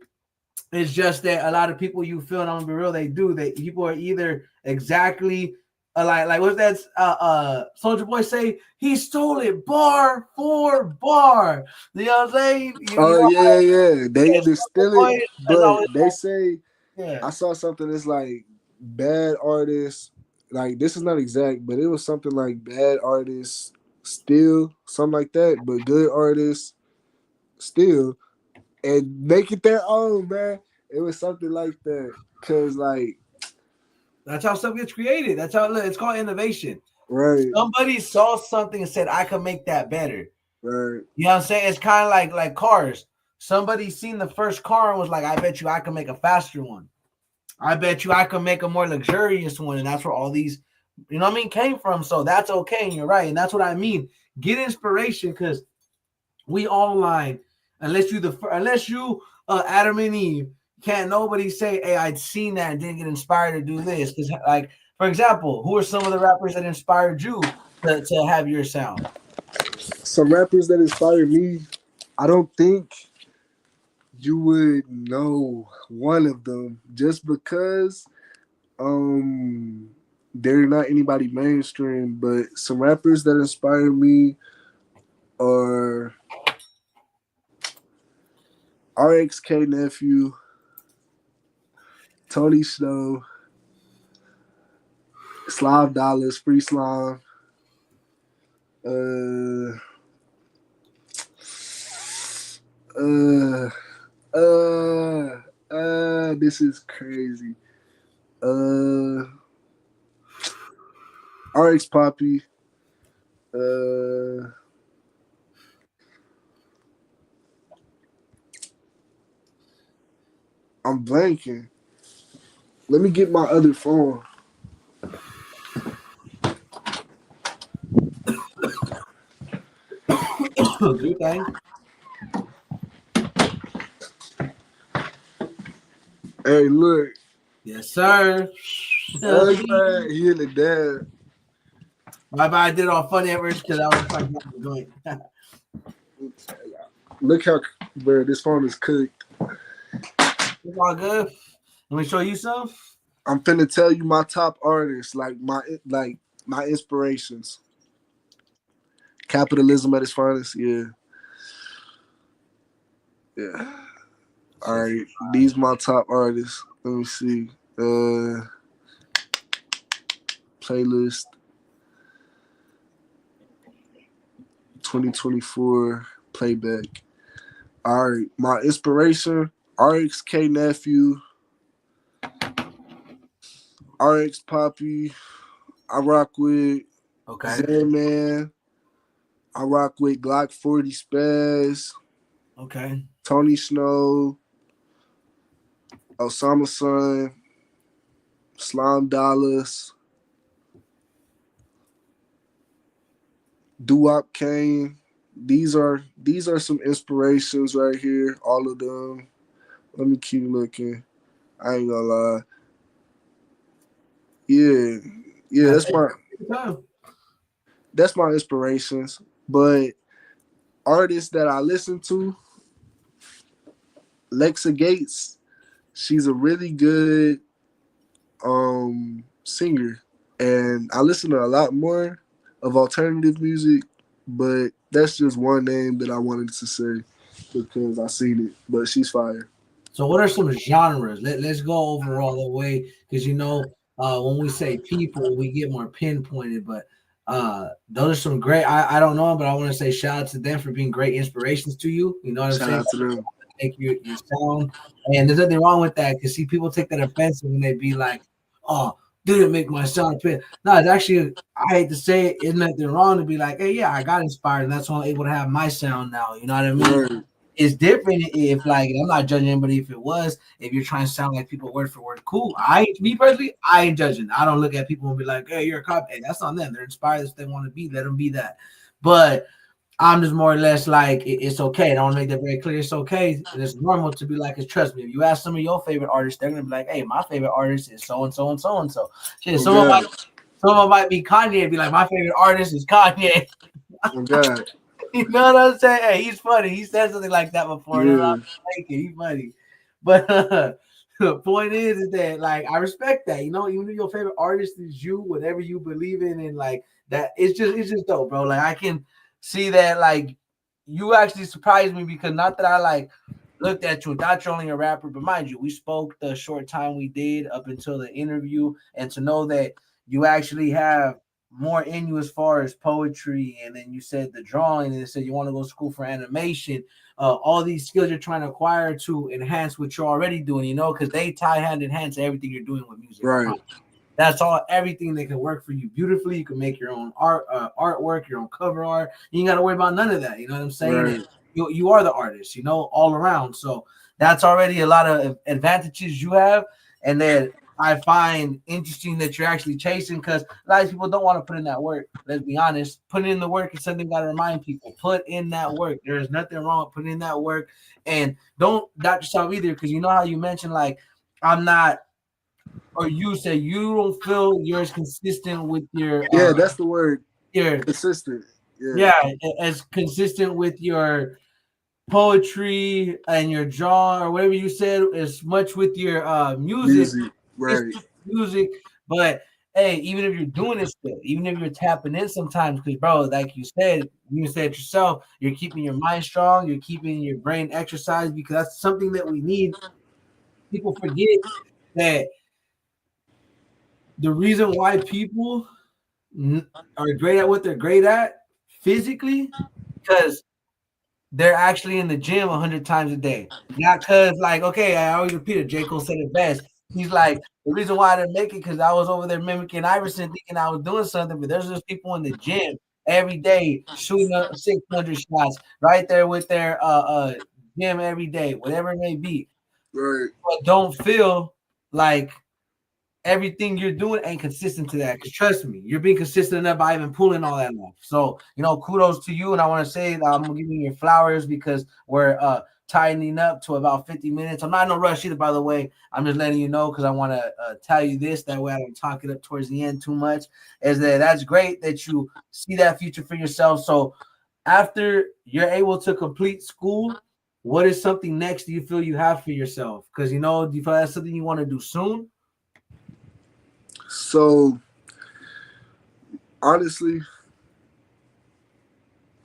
It's just that a lot of people you feel, and I'm gonna be real, they do. They people are either exactly like what's that Soldier Boy say? He stole it bar for bar. You know what I'm saying? You Oh know yeah, yeah, yeah. They yeah, either Soldier steal it, Boy is but always they say yeah. I saw something that's like bad artists. Like this is not exact, but it was something like bad artists steal, something like that. But good artists steal and make it their own, man. It was something like that. Cause like, That's how stuff gets created. That's how it's called innovation. right, Somebody saw something and said, I can make that better. right, You know what I'm saying? It's kind of like cars. Somebody seen the first car and was like, I bet you I can make a faster one. I bet you I can make a more luxurious one. And that's where all these, came from. So that's okay. And you're right. And that's what I mean. Get inspiration because we online, unless you Adam and Eve, can't nobody say, hey, I'd seen that and didn't get inspired to do this. Because, like, for example, who are some of the rappers that inspired you to have your sound? Some rappers that inspired me, I don't think you would know one of them just because they're not anybody mainstream, but some rappers that inspire me are RXK Nephew, Tony Snow, Slav Dollars, Free Slime, uh, uh, this is crazy. RX Poppy, uh, I'm blanking. Let me get my other phone. Good thing. Hey, look. Yes, sir. Okay, he in the dad. My bad, I did it all funny at first because I was trying to get the joint. Look how, bro, this phone is cooked. It's all good. Let me show you some. I'm finna tell you my top artists, like my inspirations. Capitalism at its finest, yeah. Yeah. All right. These my top artists. Let me see. Playlist 2024 playback. All right. My inspiration, RXK Nephew, RX Poppy. I rock with Zen Man. I rock with Glock 40 Spaz. Okay. Tony Snow. Osama Sun. Slime Dollars. Doo-Wop Kane. These are some inspirations right here. All of them. Let me keep looking. I ain't gonna lie. Yeah, that's my inspirations. But artists that I listen to, Lexa Gates, she's a really good singer, and I listen to a lot more of alternative music. But that's just one name that I wanted to say because I seen it. But she's fire. So, what are some genres? Let's go overall the way because when we say people, we get more pinpointed. But those are some great. I don't know, but I want to say shout out to them for being great inspirations to you. You know what I'm Shout saying? out to them. Make your sound, and there's nothing wrong with that. Because see, people take that offensive and they be like, "Oh, didn't make my sound fit." No, it's actually I hate to say it, isn't nothing wrong to be like, "Hey, yeah, I got inspired, and that's why I'm able to have my sound now." You know what I mean? Right. It's different if like I'm not judging anybody if it was if you're trying to sound like people word for word. Cool. Me personally, I ain't judging. I don't look at people and be like, hey, you're a cop. Hey, that's on them. They're inspired if they want to be. Let them be that. But I'm just more or less like it's okay. I want to make that very clear. It's okay. And it's normal to be like, trust me. If you ask some of your favorite artists, they're gonna be like, hey, my favorite artist is so and so and so and so. Shit, someone might be Kanye and be like, my favorite artist is Kanye. Oh God. You know what I'm saying? Hey, he's funny. He said something like that before. And Yeah. I'm like, he's funny. But the point is that like I respect that. Even if your favorite artist is you, whatever you believe in, and like that, it's just dope, bro. Like I can see that like you actually surprised me because not that I like looked at you and thought you're only a rapper, but mind you, we spoke the short time we did up until the interview, and to know that you actually have more in you as far as poetry, and then you said the drawing, and you said you want to go to school for animation. All these skills you're trying to acquire to enhance what you're already doing, because they tie hand in hand to everything you're doing with music. Right. That's all. Everything that can work for you beautifully. You can make your own artwork, your own cover art. You ain't got to worry about none of that. You know what I'm saying? Right. You are the artist. All around. So that's already a lot of advantages you have. And then I find interesting that you're actually chasing, because a lot of people don't want to put in that work. Let's be honest. Putting in the work is something got to remind people. Put in that work. There is nothing wrong with putting in that work. And don't doubt yourself either, because you know how you mentioned, like, I'm not, or you say you don't feel you're as consistent with Yeah, that's the word. your Consistent. Yeah. yeah, as consistent with your poetry and your draw or whatever you said, as much with your music. Music. It's Right. just music. But hey, even if you're doing it still, even if you're tapping in sometimes, because bro, like you said yourself, you're keeping your mind strong, you're keeping your brain exercised, because that's something that we need. People forget that the reason why people are great at what they're great at physically, because they're actually in the gym 100 times a day. Not because, like, okay, I always repeat it. J. Cole said it best. He's like, the reason why I didn't make it because I was over there mimicking Iverson, thinking I was doing something. But there's just people in the gym every day shooting up 600 shots right there with their gym every day, whatever it may be. Right. But don't feel like everything you're doing ain't consistent to that. Because trust me, you're being consistent enough by even pulling all that off. So, kudos to you. And I want to say that I'm going to give you your flowers, because we're tightening up to about 50 minutes. I'm not in no rush either, by the way. I'm just letting you know, because I want to tell you this. That way I don't talk it up towards the end too much. Is that's great that you see that future for yourself. So after you're able to complete school, what is something next do you feel you have for yourself? Because, do you feel that's something you want to do soon? So honestly,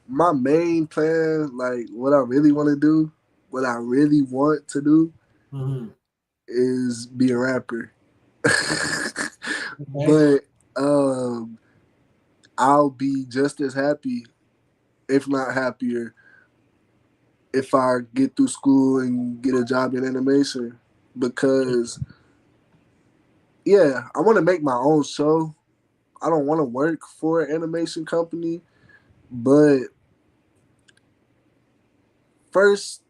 my main plan, like what I really want to do, what I really want to do, Mm-hmm. is be a rapper. Okay. But I'll be just as happy, if not happier, if I get through school and get a job in animation. Because yeah, I want to make my own show. I don't want to work for an animation company, but first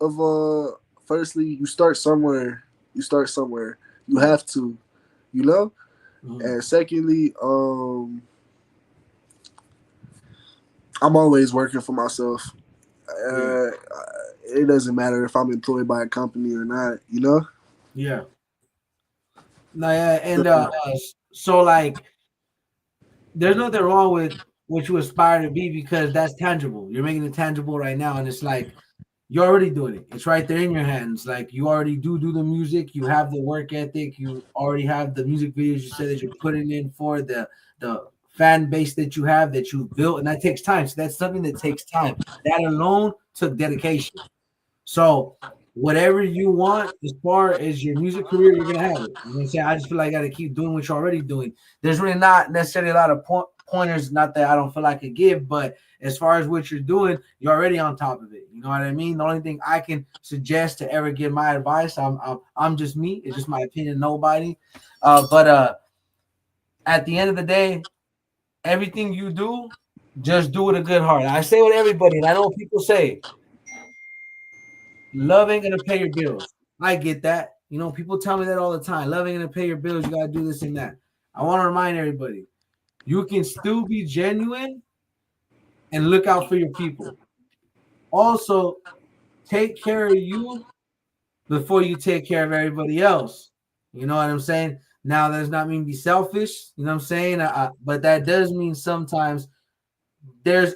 of all, firstly, you start somewhere. You start somewhere. You have to, you know. Mm-hmm. And secondly, I'm always working for myself. Yeah. Uh, it doesn't matter if I'm employed by a company or not, you know. Yeah. No, yeah, and so like, there's nothing wrong with what you aspire to be, because that's tangible. You're making it tangible right now, and it's like you're already doing it. It's right there in your hands. Like, you already do the music. You have the work ethic. You already have the music videos you said that you're putting in for the fan base that you have, that you've built, and that takes time. So that's something that takes time. That alone took dedication. So whatever you want as far as your music career, you're gonna have it. You know what I'm saying? I just feel like I gotta keep doing what you're already doing. There's really not necessarily a lot of pointers, not that I don't feel like I could give, but as far as what you're doing, you're already on top of it. You know what I mean? The only thing I can suggest to ever give my advice, I'm just me. It's just my opinion, nobody. But at the end of the day, everything you do, just do with a good heart. I say with everybody, and I know people say, love ain't gonna pay your bills. I get that. People tell me that all the time. Love ain't gonna pay your bills. You gotta do this and that. I want to remind everybody, you can still be genuine and look out for your people. Also, take care of you before you take care of everybody else. You know what I'm saying? Now, that does not mean be selfish. You know what I'm saying? But that does mean sometimes there's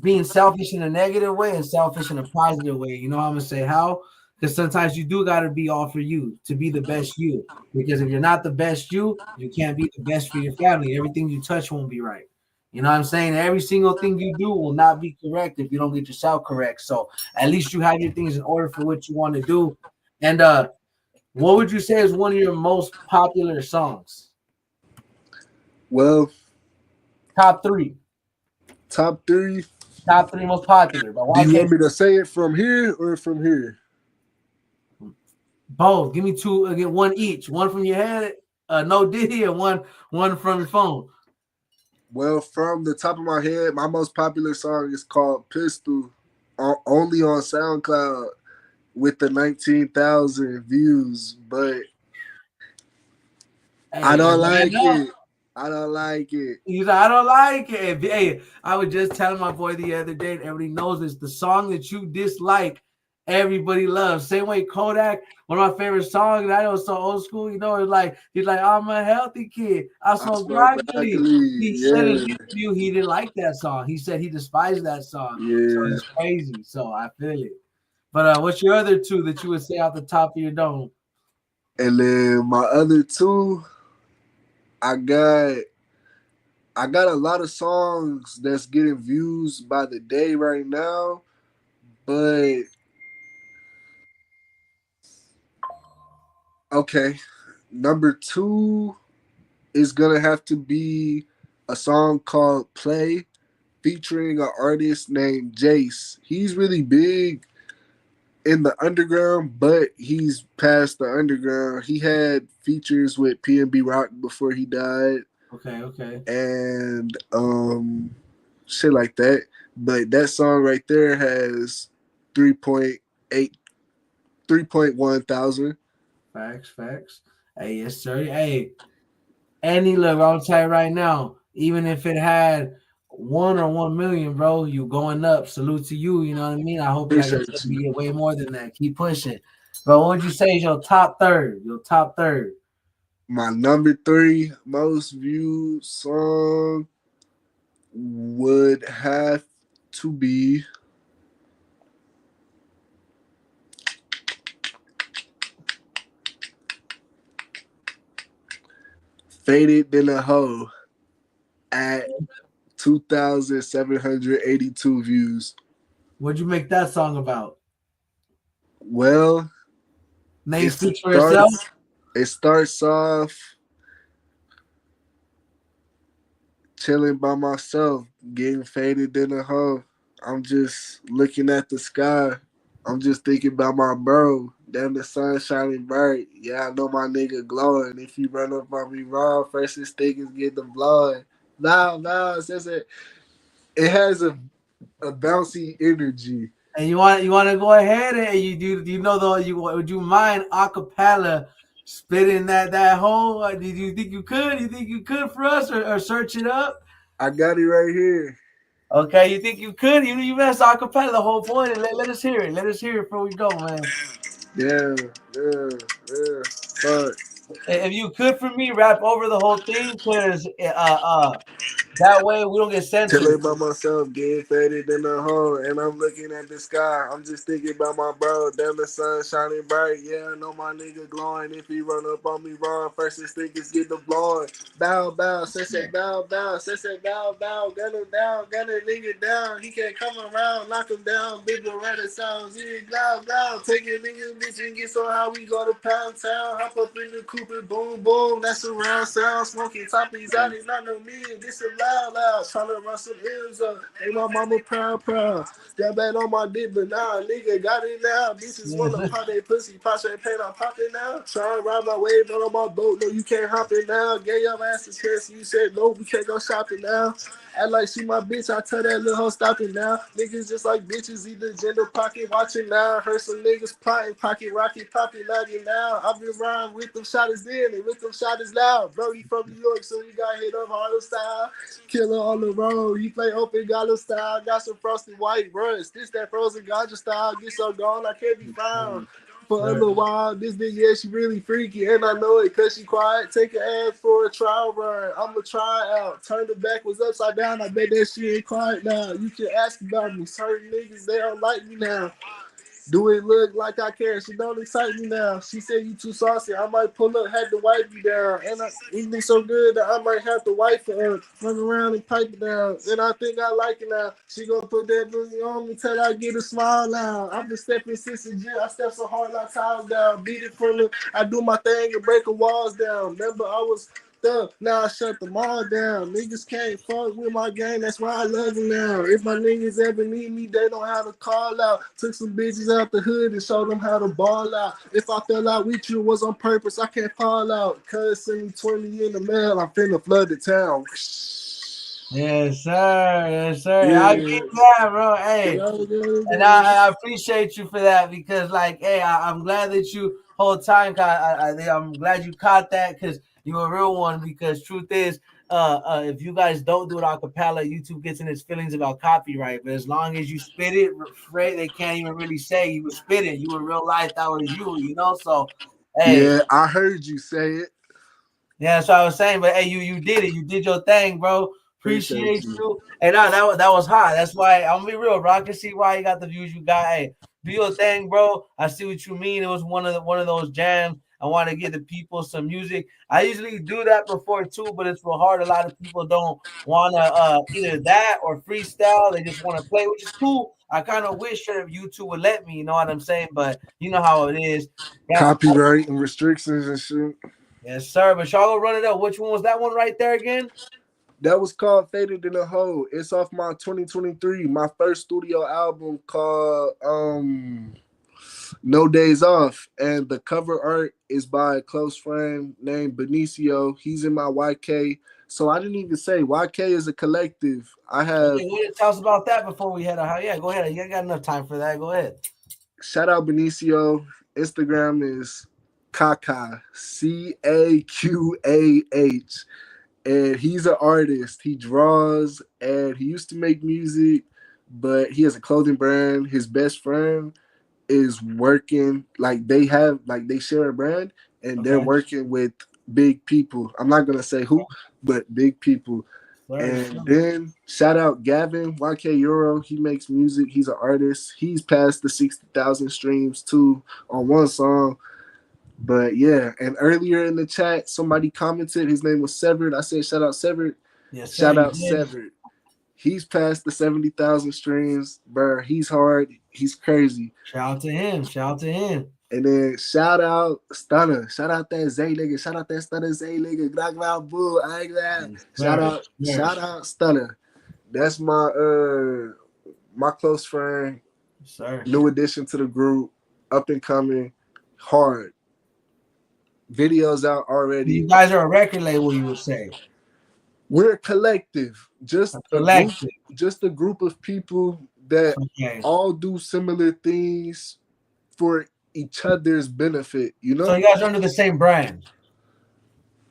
being selfish in a negative way and selfish in a positive way. You know how I'm gonna say how? Because sometimes you do got to be all for you to be the best you. Because if you're not the best you can't be the best for your family. Everything you touch won't be right. You know what I'm saying? Every single thing you do will not be correct if you don't get yourself correct. So at least you have your things in order for what you want to do. And what would you say is one of your most popular songs? Well, Top three. top three. Top three most popular. But Do you YK want me to say it from here or from here? both. Give me two again, one each. One from your head, no Diddy, and one from your phone. Well, from the top of my head, my most popular song is called Pistol, only on SoundCloud with the 19,000 views. But I Hey, don't man like up. it. I don't like it. He's like, I don't like it. Hey, I was just telling my boy the other day, and everybody knows this. The song that you dislike, everybody loves. Same way Kodak, one of my favorite songs, and I know it's so old school, it's like, he's like, I'm a healthy kid. I I smoke smoke broccoli. broccoli. He said in an Yeah, interview he didn't like that song. He said he despised that song. So yeah. it's crazy. So I feel it. But what's your other two that you would say off the top of your dome? And then my other two, I got I got a lot of songs that's getting views by the day right now, but okay. Number two is gonna have to be a song called Play featuring an artist named Jace. He's really big in the underground, but he's past the underground. He had features with PNB Rock before he died Okay, okay. and shit like that. But that song right there has 3.8 3.1 thousand. Facts, facts. Hey, yes, sir. Hey, any look, I'll tell you right now, even if it had 1 or 1 million, bro, you going up. Salute to you. You know what I mean? I hope, like I said, Appreciate we you. get way more than that. Keep pushing. But what would you say is your top third? Your top third. My number three most viewed song would have to be Faded Than a Hoe at 2,782 views. What'd you make that song about? Well, Name it speaks for itself. starts off chilling by myself, getting faded in a hoe. I'm just looking at the sky. I'm just thinking about my bro. Damn, the sun shining bright. Yeah, I know my nigga glowing. If you run up on me wrong, first his thing is get the blowing. No, it says it has a bouncy energy. And you want to go ahead and do you know though you would you mind acapella spitting that whole? Did you think you could? You think you could for us or search it up? I got it right here. Okay, you think you could? You messed acapella the whole point. Let us hear it. Let us hear it before we go, man. Yeah, yeah. Fuck. If you could for me, rap over the whole thing, cause that way we don't get censored. Chilling by myself, getting faded in the hole, and I'm looking at the sky. I'm just thinking about my bro. Damn, the sun shining bright. Yeah, I know my nigga glowing. If he run up on me wrong, first his niggas get the blowing. Bow, say bow, say bow, gun a nigga down. He can't come around, knock him down. Big Beretta sounds, yeah, bow. Take a nigga bitch and get so how we go to Pound Town. Hop up in the coupe and boom, that's a round sound. Smoking top exotic, not no me. This a loud. Trying to run some M's up. Hey, my mama proud. That bad on my dick, but nah, nigga got it now. Bitches wanna pop they pussy, pop champagne, I'm popping now. Try to ride my wave, not on my boat, no, you can't hop it now. Gave your ass a chance, you said no, we can't go shopping now. Act like she my bitch, I tell that little hoe stop it now. Niggas just like bitches, either gender pocket watching now. Heard some niggas plotting, pocket rocket, popping lagging now. I've been riding with them shotters then, and with them shotters loud. Bro, he from New York, so he got hit up Harlem style. Killer on the road, he play open gala style. Got some frosted white rush. This that frozen ganja style. Get so gone, I can't be found. For a little while, this bitch, yeah, she really freaky, and I know it cause she quiet. Take her ass for a trial run. I'ma try out. Turn the back was upside down. I bet that she ain't quiet now. You can ask about me. Certain niggas, they don't like me now. Do it look like I care? She don't excite me now. She said you too saucy. I might pull up, had to wipe you down. And eating so good that I might have to wipe her. Run around and pipe it down. And I think I like it now. She gonna put that pussy on me till I get a smile now. I've been stepping since the gym. I step so hard like tiles down. Beat it from the, I do my thing and break the walls down. Remember I was stuck. Now I shut them all down. Niggas can't fuck with my game. That's why I love them now. If my niggas ever need me, they know how to call out. Took some bitches out the hood and showed them how to ball out. If I fell out with you, it was on purpose. I can't fall out. Cuz send me 20 in the mail. I'm finna flood the town. Yes, sir. Yes, sir. I get Yeah. that, bro. Hey, and I appreciate you for that because, like, hey, I'm glad that you whole time. I'm glad you caught that because you're a real one. Because truth is, if you guys don't do it a cappella, YouTube gets in its feelings about copyright. But as long as you spit it, Fred, they can't even really say you were spitting. You were real life. That was you, you know. So, hey, Yeah, I heard you say it. yeah, that's what I was saying. But hey, you did it. You did your thing, bro. Appreciate Appreciate you. you. Hey, no, that was hot. That's why I'm gonna be real, bro. I can see why you got the views you got. Hey, do your thing, bro. I see what you mean. It was one of those jams. I want to give the people some music. I usually do that before too, but it's real hard. A lot of people don't want to either that or freestyle. They just want to play, which is cool. I kind of wish that YouTube would let me. You know what I'm saying? But you know how it is. Yeah. Copyright and restrictions and shit. Yes, sir. But y'all go run it up. Which one was that one right there again? That was called Faded in a Hole. It's off my 2023, my first studio album called No Days Off. And the cover art is by a close friend named Benicio. He's in my YK. So I didn't even say YK is a collective. I have Okay, go ahead, tell us about that before we head out. Yeah, go ahead. You got enough time for that. Go ahead. shout out Benicio. Instagram is Kaka, CAQAH. And he's an artist. He draws and he used to make music, but he has a clothing brand. His best friend is working they share a brand and they're Okay. working with big people. I'm not gonna say who, but big people. Sir, And then shout out Gavin YK Euro. He makes music. He's an artist. He's passed the 60,000 streams too on one song. But yeah, and earlier in the chat, somebody commented his name was Severed. I said shout out Severed. yes, sir. Shout You out did. Severed. He's past the 70,000 streams, bro. He's hard. He's crazy. Shout out to him. Shout out to him. And then shout out Stunner. Shout out that Zay nigga. Shout out that Stunner Zay nigga. Glock Loud Bull. I ain't that. Yes, sir. Yes, Shout out Stunner. That's my close friend, sir. new addition to the group, up and coming, hard. Videos out You already. guys are a record label, you would say. We're a collective, A collective. just a group of people that Okay. all do similar things for each other's benefit, you So know? you guys are under the same brand.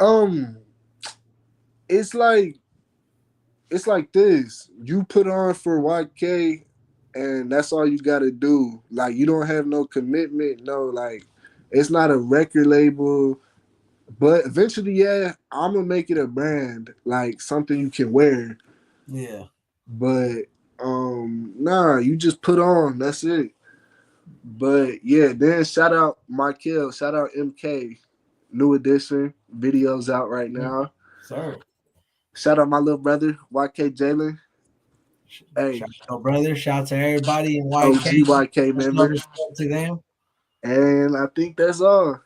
Um, it's like this. You put on for YK and that's all you gotta do. Like you don't have no commitment, no like it's not a record label. But eventually, yeah, I'm gonna make it a brand, like something you can wear. Yeah. But nah, you just put on. That's it. But yeah, then shout out Michael, shout out MK, new edition, videos out right now. Sir. Shout out my little brother YK Jalen. Hey, Shout out to brother. Shout out to everybody in YK. OG YK Let's start member. respect to them. And I think that's all.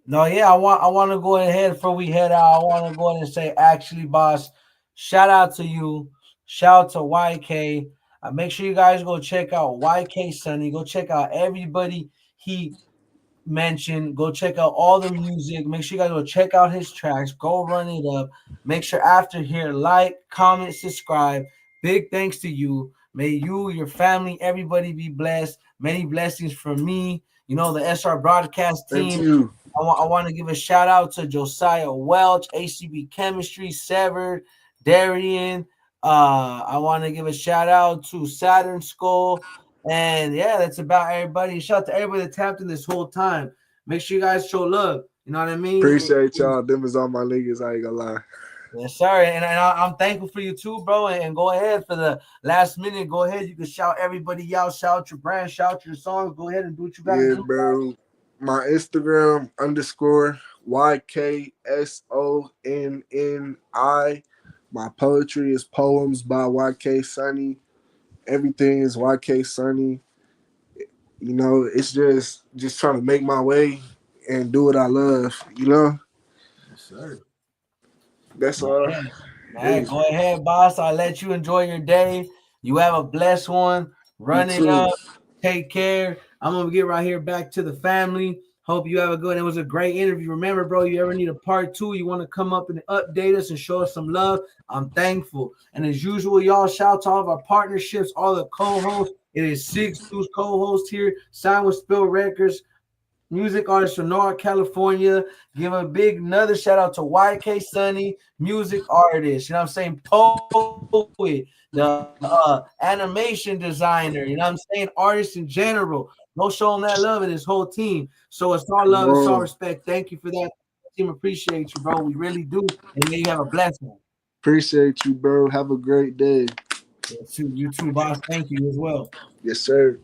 No, yeah, I want to go ahead before we head out. I want to go ahead and say, actually, boss, shout out to you. Shout out to YK. Make sure you guys go check out YKsonni. Go check out everybody he mentioned. Go check out all the music. Make sure you guys go check out his tracks. Go run it up. Make sure after here, like, comment, subscribe. Big thanks to you. May you, your family, everybody be blessed. Many blessings from me. You know, the SR broadcast Thank team. you. I want to give a shout out to Josiah Welch, ACB Chemistry, Severed, Darian. I want to give a shout out to Saturn Skull. And yeah, that's about everybody. Shout out to everybody that tapped in this whole time. Make sure you guys show love. You know what I mean? Appreciate y'all. Them is all my niggas. I ain't gonna lie. Yes, sir. I'm thankful for you too, bro. And go ahead for the last minute. Go ahead. You can shout everybody out, shout your brand, shout your songs. Go ahead and do what you got to Yeah, do. bro. My Instagram _ YKSONNI. My poetry is poems by YKsonni. Everything is YKsonni. You know, it's just trying to make my way and do what I love. You know, Yes, sir. that's all. Man, go ahead, boss. I'll let you enjoy your day. You have a blessed one. You Run it too. up. Take care. I'm gonna get right here back to the family. Hope you have a good. It was a great interview. Remember, bro, you ever need a part two? You want to come up and update us and show us some love? I'm thankful. And as usual, y'all shout out to all of our partnerships, all the co-hosts. It is 6 Dudes co-host here. Signed with Spill Records. music artist from North California. Give a big another shout out to YKsonni, music artist. You know what I'm saying? Poet, the animation designer. You know what I'm saying? Artists in general. Go show them that love and his whole team. So it's all love, it's all Bro, respect. Thank you for that. Team appreciate you, bro. We really do. And may you have a blessed one. appreciate you, bro. Have a great day. You too, boss. Thank you as well. Yes, sir.